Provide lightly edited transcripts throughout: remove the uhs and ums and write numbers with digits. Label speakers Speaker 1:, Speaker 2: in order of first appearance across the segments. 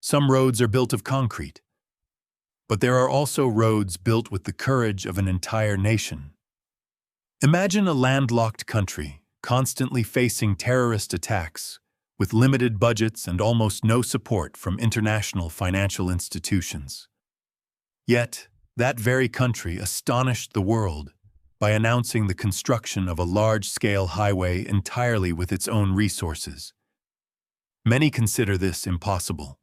Speaker 1: Some roads are built of concrete. But there are also roads built with the courage of an entire nation. Imagine a landlocked country, constantly facing terrorist attacks, with limited budgets and almost no support from international financial institutions. Yet, that very country astonished the world by announcing the construction of a large-scale highway entirely with its own resources. Many consider this impossible.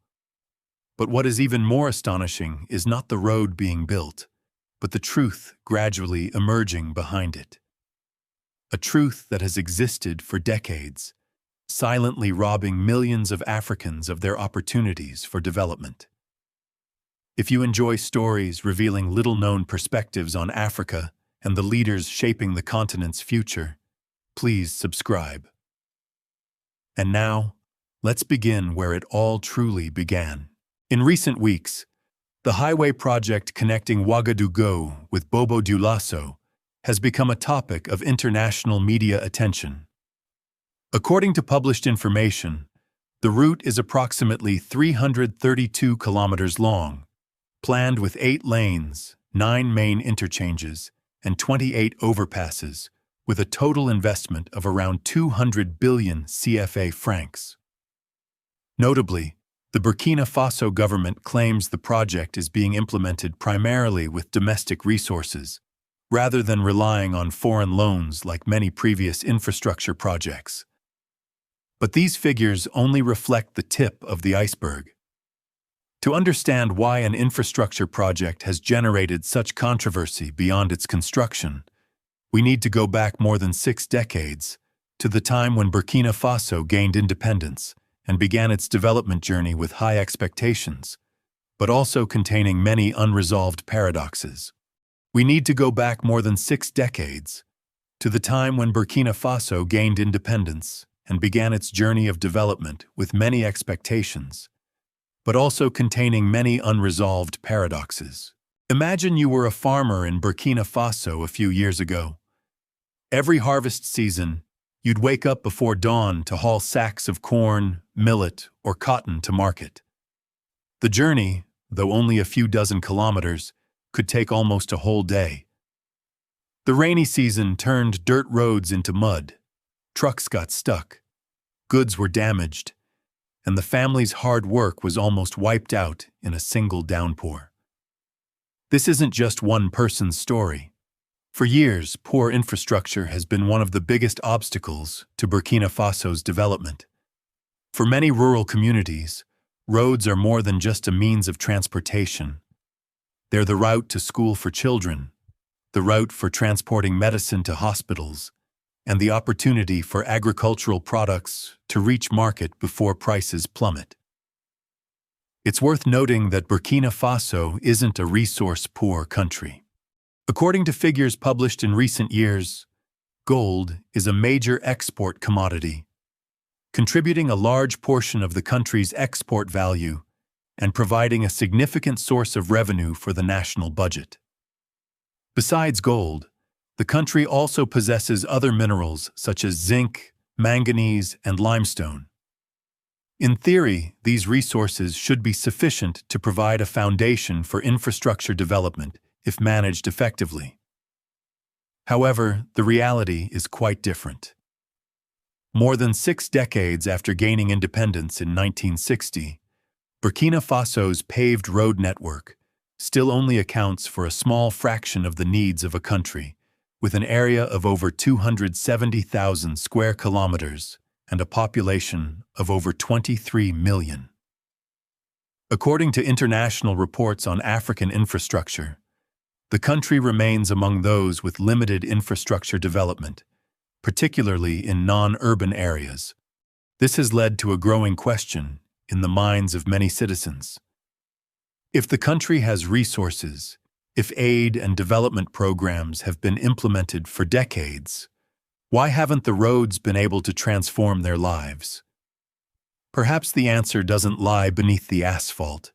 Speaker 1: But what is even more astonishing is not the road being built, but the truth gradually emerging behind it. A truth that has existed for decades, silently robbing millions of Africans of their opportunities for development. If you enjoy stories revealing little-known perspectives on Africa and the leaders shaping the continent's future, please subscribe. And now, let's begin where it all truly began. In recent weeks, the highway project connecting Ouagadougou with Bobo Dioulasso has become a topic of international media attention. According to published information, the route is approximately 332 kilometers long, planned with 8 lanes, 9 main interchanges, and 28 overpasses, with a total investment of around 200 billion CFA francs. Notably, the Burkina Faso government claims the project is being implemented primarily with domestic resources, rather than relying on foreign loans like many previous infrastructure projects. But these figures only reflect the tip of the iceberg. To understand why an infrastructure project has generated such controversy beyond its construction, we need to go back more than 6 decades, to the time when Burkina Faso gained independence and began its development journey with high expectations, but also containing many unresolved paradoxes. We need to go back more than 6 decades, to the time when Burkina Faso gained independence and began its journey of development with many expectations, but also containing many unresolved paradoxes. Imagine you were a farmer in Burkina Faso a few years ago. Every harvest season, you'd wake up before dawn to haul sacks of corn, millet, or cotton to market. The journey, though only a few dozen kilometers, could take almost a whole day. The rainy season turned dirt roads into mud, trucks got stuck, goods were damaged, and the family's hard work was almost wiped out in a single downpour. This isn't just one person's story. For years, poor infrastructure has been one of the biggest obstacles to Burkina Faso's development. For many rural communities, roads are more than just a means of transportation. They're the route to school for children, the route for transporting medicine to hospitals, and the opportunity for agricultural products to reach market before prices plummet. It's worth noting that Burkina Faso isn't a resource-poor country. According to figures published in recent years, gold is a major export commodity, contributing a large portion of the country's export value and providing a significant source of revenue for the national budget. Besides gold, the country also possesses other minerals such as zinc, manganese, and limestone. In theory, these resources should be sufficient to provide a foundation for infrastructure development if managed effectively. However, the reality is quite different. More than 6 decades after gaining independence in 1960, Burkina Faso's paved road network still only accounts for a small fraction of the needs of a country, with an area of over 270,000 square kilometers and a population of over 23 million. According to international reports on African infrastructure, the country remains among those with limited infrastructure development, particularly in non-urban areas. This has led to a growing question in the minds of many citizens. If the country has resources, if aid and development programs have been implemented for decades, why haven't the roads been able to transform their lives? Perhaps the answer doesn't lie beneath the asphalt.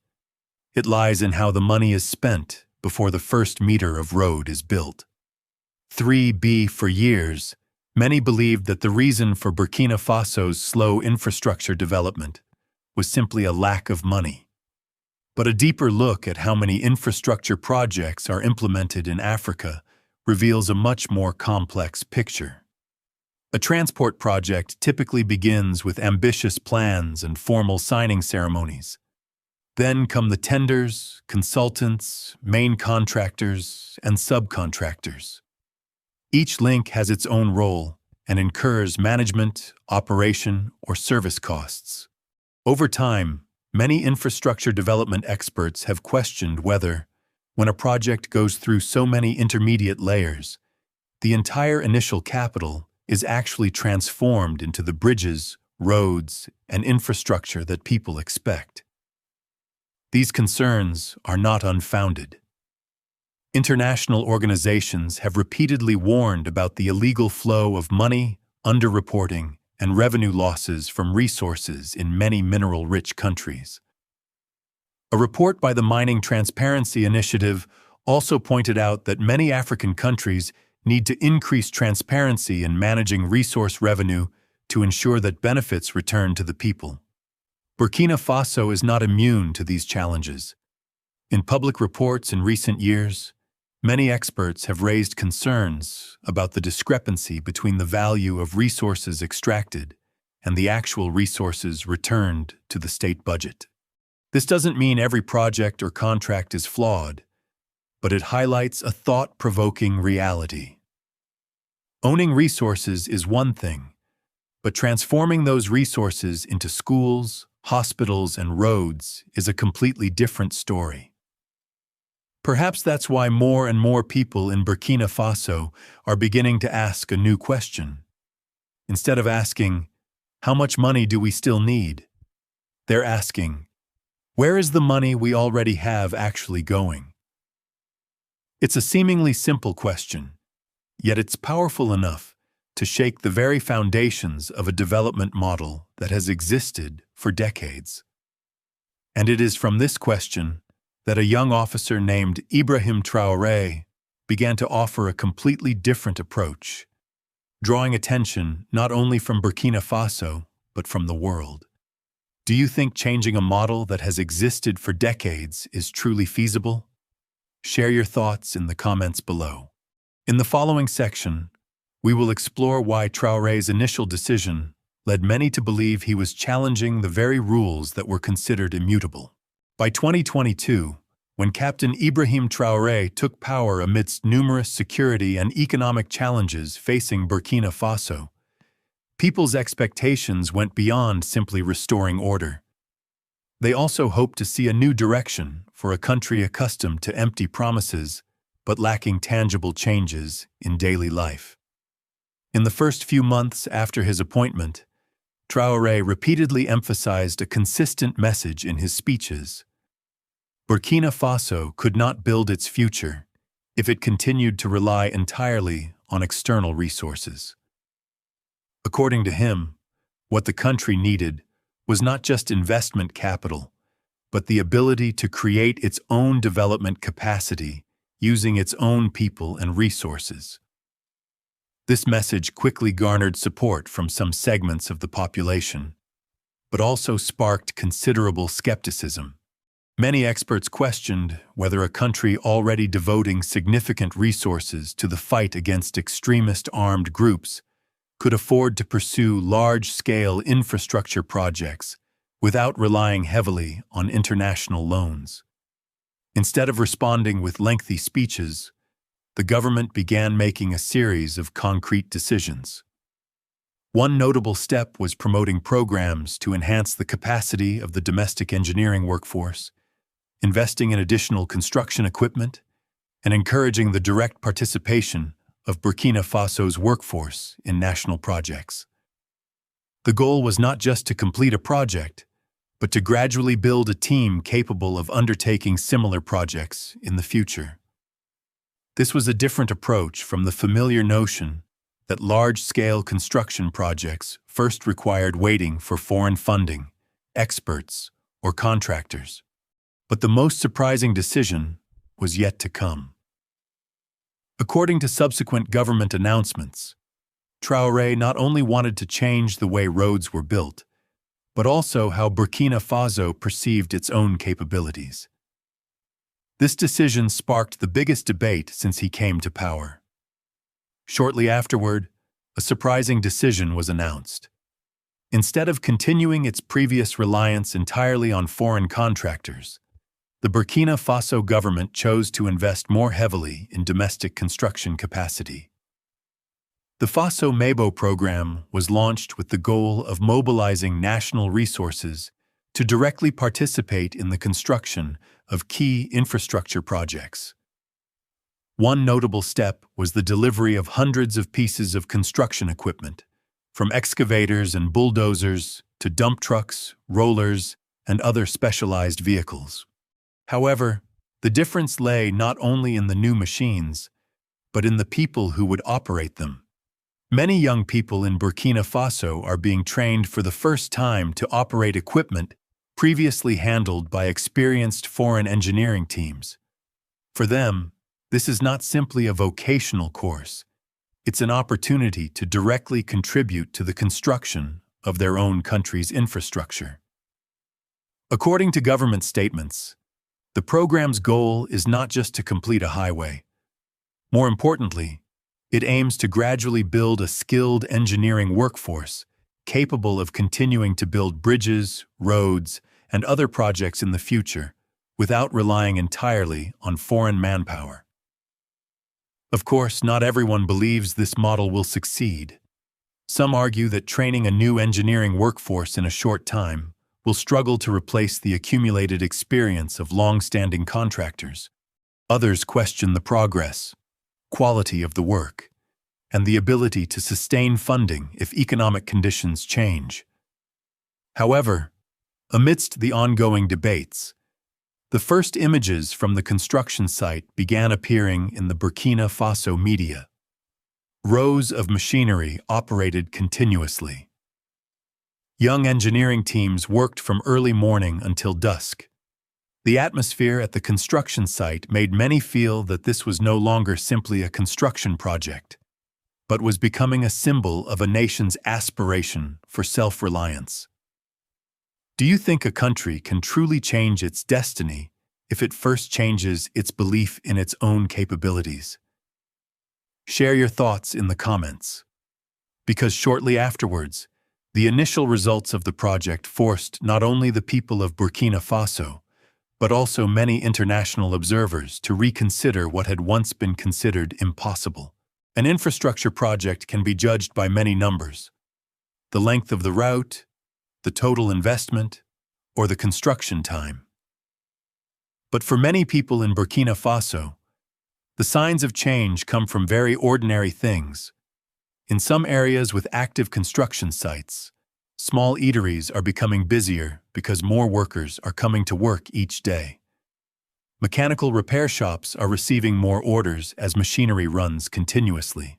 Speaker 1: It lies in how the money is spent before the first meter of road is built. 3B For years, many believed that the reason for Burkina Faso's slow infrastructure development was simply a lack of money. But a deeper look at how many infrastructure projects are implemented in Africa reveals a much more complex picture. A transport project typically begins with ambitious plans and formal signing ceremonies. Then come the tenders, consultants, main contractors, and subcontractors. Each link has its own role and incurs management, operation, or service costs. Over time, many infrastructure development experts have questioned whether, when a project goes through so many intermediate layers, the entire initial capital is actually transformed into the bridges, roads, and infrastructure that people expect. These concerns are not unfounded. International organizations have repeatedly warned about the illegal flow of money, underreporting, and revenue losses from resources in many mineral-rich countries. A report by the Mining Transparency Initiative also pointed out that many African countries need to increase transparency in managing resource revenue to ensure that benefits return to the people. Burkina Faso is not immune to these challenges. In public reports in recent years, many experts have raised concerns about the discrepancy between the value of resources extracted and the actual resources returned to the state budget. This doesn't mean every project or contract is flawed, but it highlights a thought-provoking reality. Owning resources is one thing, but transforming those resources into schools, hospitals, and roads is a completely different story. Perhaps that's why more and more people in Burkina Faso are beginning to ask a new question. Instead of asking, "How much money do we still need?" they're asking, "Where is the money we already have actually going?" It's a seemingly simple question, yet it's powerful enough to shake the very foundations of a development model that has existed for decades. And it is from this question that a young officer named Ibrahim Traoré began to offer a completely different approach, drawing attention not only from Burkina Faso, but from the world. Do you think changing a model that has existed for decades is truly feasible? Share your thoughts in the comments below. In the following section, we will explore why Traoré's initial decision led many to believe he was challenging the very rules that were considered immutable. By 2022, when Captain Ibrahim Traoré took power amidst numerous security and economic challenges facing Burkina Faso, people's expectations went beyond simply restoring order. They also hoped to see a new direction for a country accustomed to empty promises but lacking tangible changes in daily life. In the first few months after his appointment, Traoré repeatedly emphasized a consistent message in his speeches. Burkina Faso could not build its future if it continued to rely entirely on external resources. According to him, what the country needed was not just investment capital, but the ability to create its own development capacity using its own people and resources. This message quickly garnered support from some segments of the population, but also sparked considerable skepticism. Many experts questioned whether a country already devoting significant resources to the fight against extremist armed groups could afford to pursue large-scale infrastructure projects without relying heavily on international loans. Instead of responding with lengthy speeches, the government began making a series of concrete decisions. One notable step was promoting programs to enhance the capacity of the domestic engineering workforce, investing in additional construction equipment, and encouraging the direct participation of Burkina Faso's workforce in national projects. The goal was not just to complete a project, but to gradually build a team capable of undertaking similar projects in the future. This was a different approach from the familiar notion that large-scale construction projects first required waiting for foreign funding, experts, or contractors. But the most surprising decision was yet to come. According to subsequent government announcements, Traoré not only wanted to change the way roads were built, but also how Burkina Faso perceived its own capabilities. This decision sparked the biggest debate since he came to power. Shortly afterward, a surprising decision was announced. Instead of continuing its previous reliance entirely on foreign contractors, the Burkina Faso government chose to invest more heavily in domestic construction capacity. The Faso Mebo program was launched with the goal of mobilizing national resources to directly participate in the construction of key infrastructure projects. One notable step was the delivery of hundreds of pieces of construction equipment, from excavators and bulldozers to dump trucks, rollers, and other specialized vehicles. However, the difference lay not only in the new machines, but in the people who would operate them. Many young people in Burkina Faso are being trained for the first time to operate equipment previously handled by experienced foreign engineering teams. For them, this is not simply a vocational course. It's an opportunity to directly contribute to the construction of their own country's infrastructure. According to government statements, the program's goal is not just to complete a highway. More importantly, it aims to gradually build a skilled engineering workforce capable of continuing to build bridges, roads, and other projects in the future without relying entirely on foreign manpower. Of course, not everyone believes this model will succeed. Some argue that training a new engineering workforce in a short time will struggle to replace the accumulated experience of long-standing contractors. Others question the progress, quality of the work, and the ability to sustain funding if economic conditions change. However, amidst the ongoing debates, the first images from the construction site began appearing in the Burkina Faso media. Rows of machinery operated continuously. Young engineering teams worked from early morning until dusk. The atmosphere at the construction site made many feel that this was no longer simply a construction project, but was becoming a symbol of a nation's aspiration for self-reliance. Do you think a country can truly change its destiny if it first changes its belief in its own capabilities? Share your thoughts in the comments. Because shortly afterwards, the initial results of the project forced not only the people of Burkina Faso, but also many international observers to reconsider what had once been considered impossible. An infrastructure project can be judged by many numbers: the length of the route, the total investment, or the construction time. But for many people in Burkina Faso, the signs of change come from very ordinary things. In some areas with active construction sites, small eateries are becoming busier because more workers are coming to work each day. Mechanical repair shops are receiving more orders as machinery runs continuously.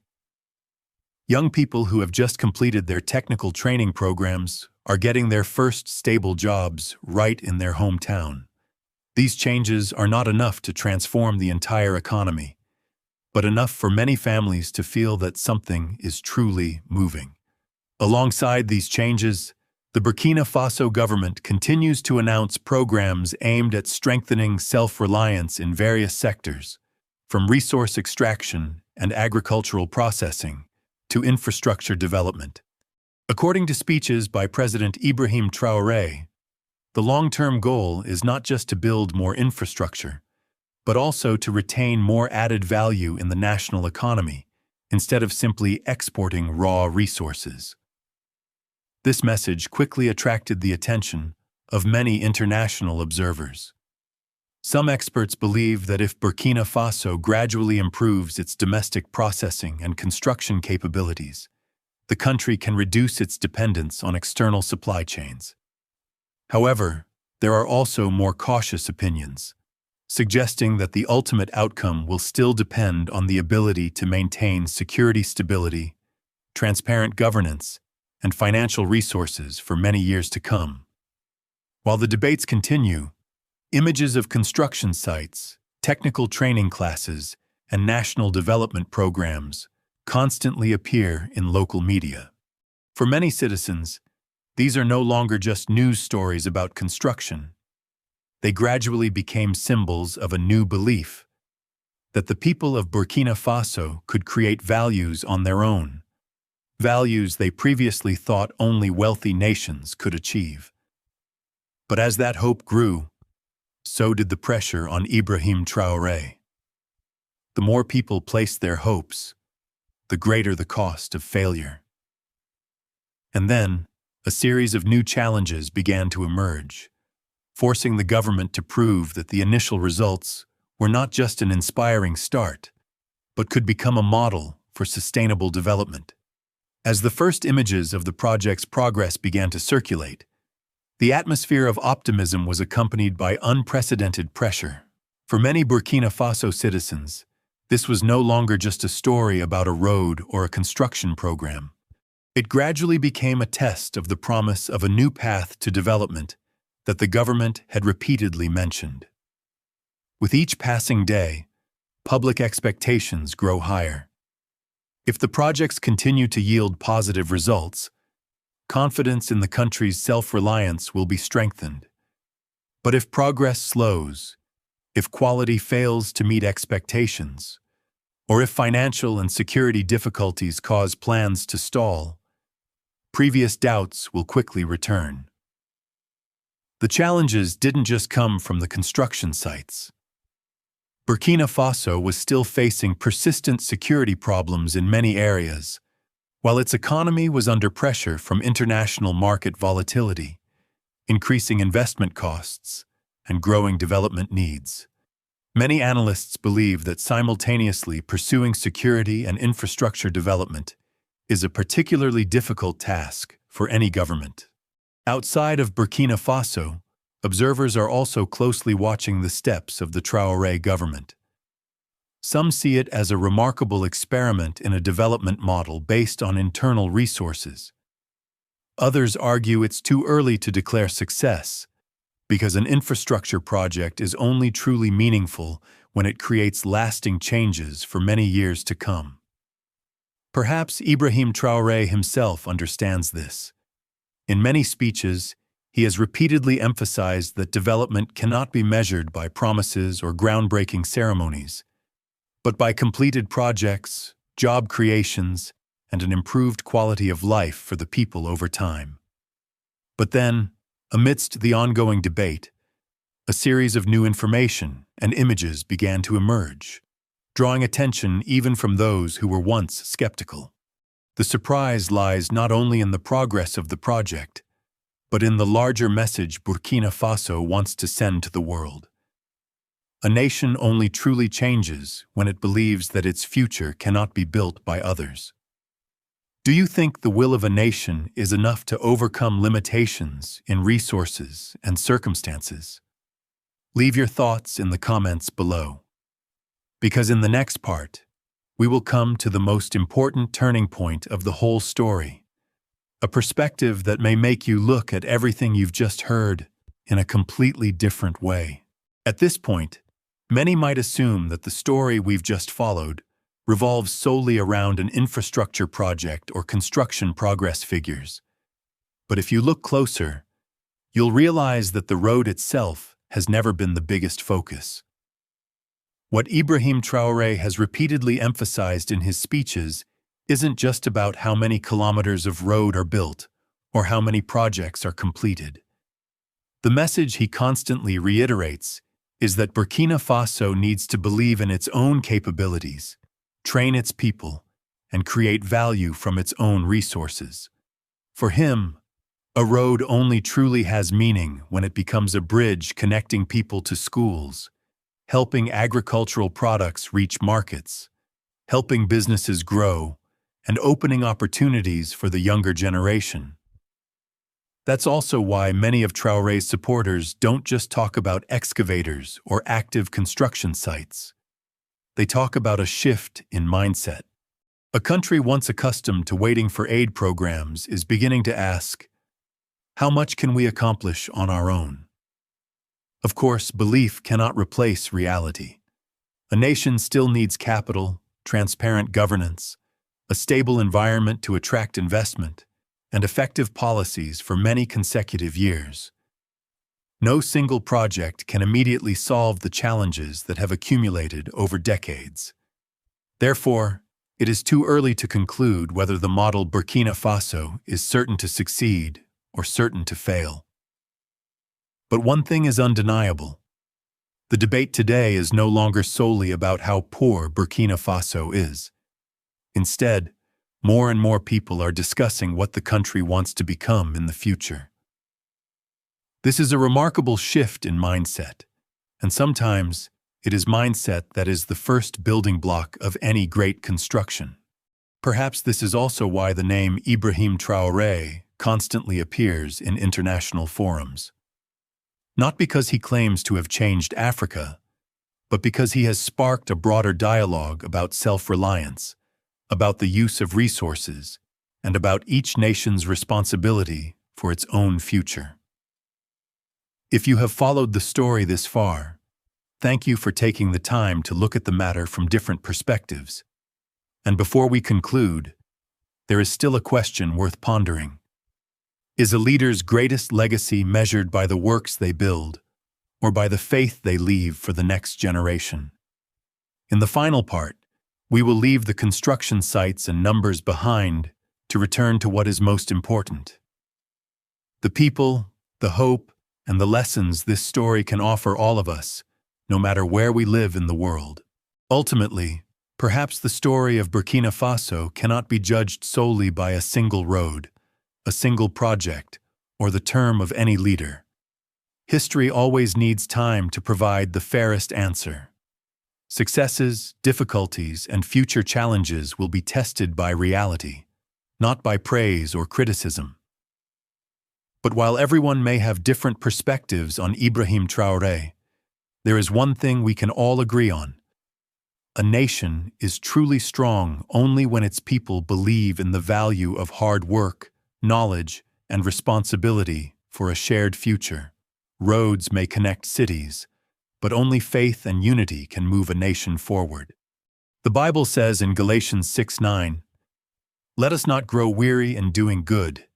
Speaker 1: Young people who have just completed their technical training programs are getting their first stable jobs right in their hometown. These changes are not enough to transform the entire economy, but enough for many families to feel that something is truly moving. Alongside these changes, the Burkina Faso government continues to announce programs aimed at strengthening self-reliance in various sectors, from resource extraction and agricultural processing to infrastructure development. According to speeches by President Ibrahim Traoré, the long-term goal is not just to build more infrastructure, but also to retain more added value in the national economy, instead of simply exporting raw resources. This message quickly attracted the attention of many international observers. Some experts believe that if Burkina Faso gradually improves its domestic processing and construction capabilities, the country can reduce its dependence on external supply chains. However, there are also more cautious opinions, suggesting that the ultimate outcome will still depend on the ability to maintain security stability, transparent governance, and financial resources for many years to come. While the debates continue, images of construction sites, technical training classes, and national development programs constantly appear in local media. For many citizens, These are no longer just news stories about construction. They gradually became symbols of a new belief that the people of Burkina Faso could create values on their own, values they previously thought only wealthy nations could achieve. But as that hope grew, so did the pressure on Ibrahim Traoré. The more people placed their hopes, the greater the cost of failure. And then, a series of new challenges began to emerge, forcing the government to prove that the initial results were not just an inspiring start, but could become a model for sustainable development. As the first images of the project's progress began to circulate, the atmosphere of optimism was accompanied by unprecedented pressure. For many Burkina Faso citizens, this was no longer just a story about a road or a construction program. It gradually became a test of the promise of a new path to development that the government had repeatedly mentioned. With each passing day, public expectations grow higher. If the projects continue to yield positive results, confidence in the country's self-reliance will be strengthened. But if progress slows, if quality fails to meet expectations, or if financial and security difficulties cause plans to stall, previous doubts will quickly return. The challenges didn't just come from the construction sites. Burkina Faso was still facing persistent security problems in many areas, while its economy was under pressure from international market volatility, increasing investment costs, and growing development needs. Many analysts believe that simultaneously pursuing security and infrastructure development is a particularly difficult task for any government. Outside of Burkina Faso, observers are also closely watching the steps of the Traoré government. Some see it as a remarkable experiment in a development model based on internal resources. Others argue it's too early to declare success, because an infrastructure project is only truly meaningful when it creates lasting changes for many years to come. Perhaps Ibrahim Traoré himself understands this. In many speeches, he has repeatedly emphasized that development cannot be measured by promises or groundbreaking ceremonies, but by completed projects, job creations, and an improved quality of life for the people over time. But then, amidst the ongoing debate, a series of new information and images began to emerge, drawing attention even from those who were once skeptical. The surprise lies not only in the progress of the project, but in the larger message Burkina Faso wants to send to the world. A nation only truly changes when it believes that its future cannot be built by others. Do you think the will of a nation is enough to overcome limitations in resources and circumstances? Leave your thoughts in the comments below. Because in the next part, we will come to the most important turning point of the whole story, a perspective that may make you look at everything you've just heard in a completely different way. At this point, many might assume that the story we've just followed revolves solely around an infrastructure project or construction progress figures. But if you look closer, you'll realize that the road itself has never been the biggest focus. What Ibrahim Traoré has repeatedly emphasized in his speeches isn't just about how many kilometers of road are built or how many projects are completed. The message he constantly reiterates is that Burkina Faso needs to believe in its own capabilities, train its people, and create value from its own resources. For him, a road only truly has meaning when it becomes a bridge connecting people to schools, helping agricultural products reach markets, helping businesses grow, and opening opportunities for the younger generation. That's also why many of Traoré's supporters don't just talk about excavators or active construction sites. They talk about a shift in mindset. A country once accustomed to waiting for aid programs is beginning to ask, how much can we accomplish on our own? Of course, belief cannot replace reality. A nation still needs capital, transparent governance, a stable environment to attract investment, and effective policies for many consecutive years. No single project can immediately solve the challenges that have accumulated over decades. Therefore, it is too early to conclude whether the model Burkina Faso is certain to succeed or certain to fail. But one thing is undeniable. The debate today is no longer solely about how poor Burkina Faso is. Instead, more and more people are discussing what the country wants to become in the future. This is a remarkable shift in mindset, and sometimes it is mindset that is the first building block of any great construction. Perhaps this is also why the name Ibrahim Traoré constantly appears in international forums. Not because he claims to have changed Africa, but because he has sparked a broader dialogue about self-reliance, about the use of resources, and about each nation's responsibility for its own future. If you have followed the story this far, thank you for taking the time to look at the matter from different perspectives. And before we conclude, there is still a question worth pondering. Is a leader's greatest legacy measured by the works they build, or by the faith they leave for the next generation? In the final part, we will leave the construction sites and numbers behind to return to what is most important: the people, the hope, and the lessons this story can offer all of us, no matter where we live in the world. Ultimately, perhaps the story of Burkina Faso cannot be judged solely by a single road, a single project, or the term of any leader. History always needs time to provide the fairest answer. Successes, difficulties, and future challenges will be tested by reality, not by praise or criticism. But while everyone may have different perspectives on Ibrahim Traoré, there is one thing we can all agree on. A nation is truly strong only when its people believe in the value of hard work, knowledge, and responsibility for a shared future. Roads may connect cities, but only faith and unity can move a nation forward. The Bible says in Galatians 6:9, "Let us not grow weary in doing good,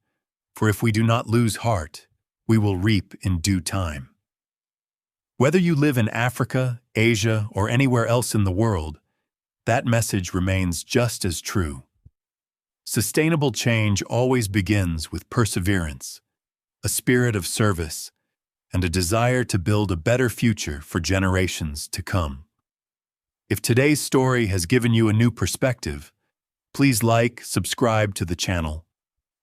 Speaker 1: for if we do not lose heart, we will reap in due time." Whether you live in Africa, Asia, or anywhere else in the world, that message remains just as true. Sustainable change always begins with perseverance, a spirit of service, and a desire to build a better future for generations to come. If today's story has given you a new perspective, please like, subscribe to the channel,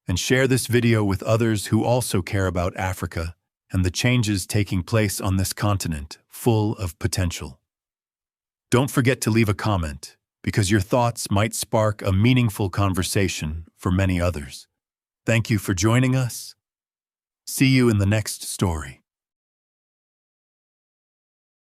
Speaker 1: and share this video with others who also care about Africa and the changes taking place on this continent full of potential. Don't forget to leave a comment, because your thoughts might spark a meaningful conversation for many others. Thank you for joining us. See you in the next story.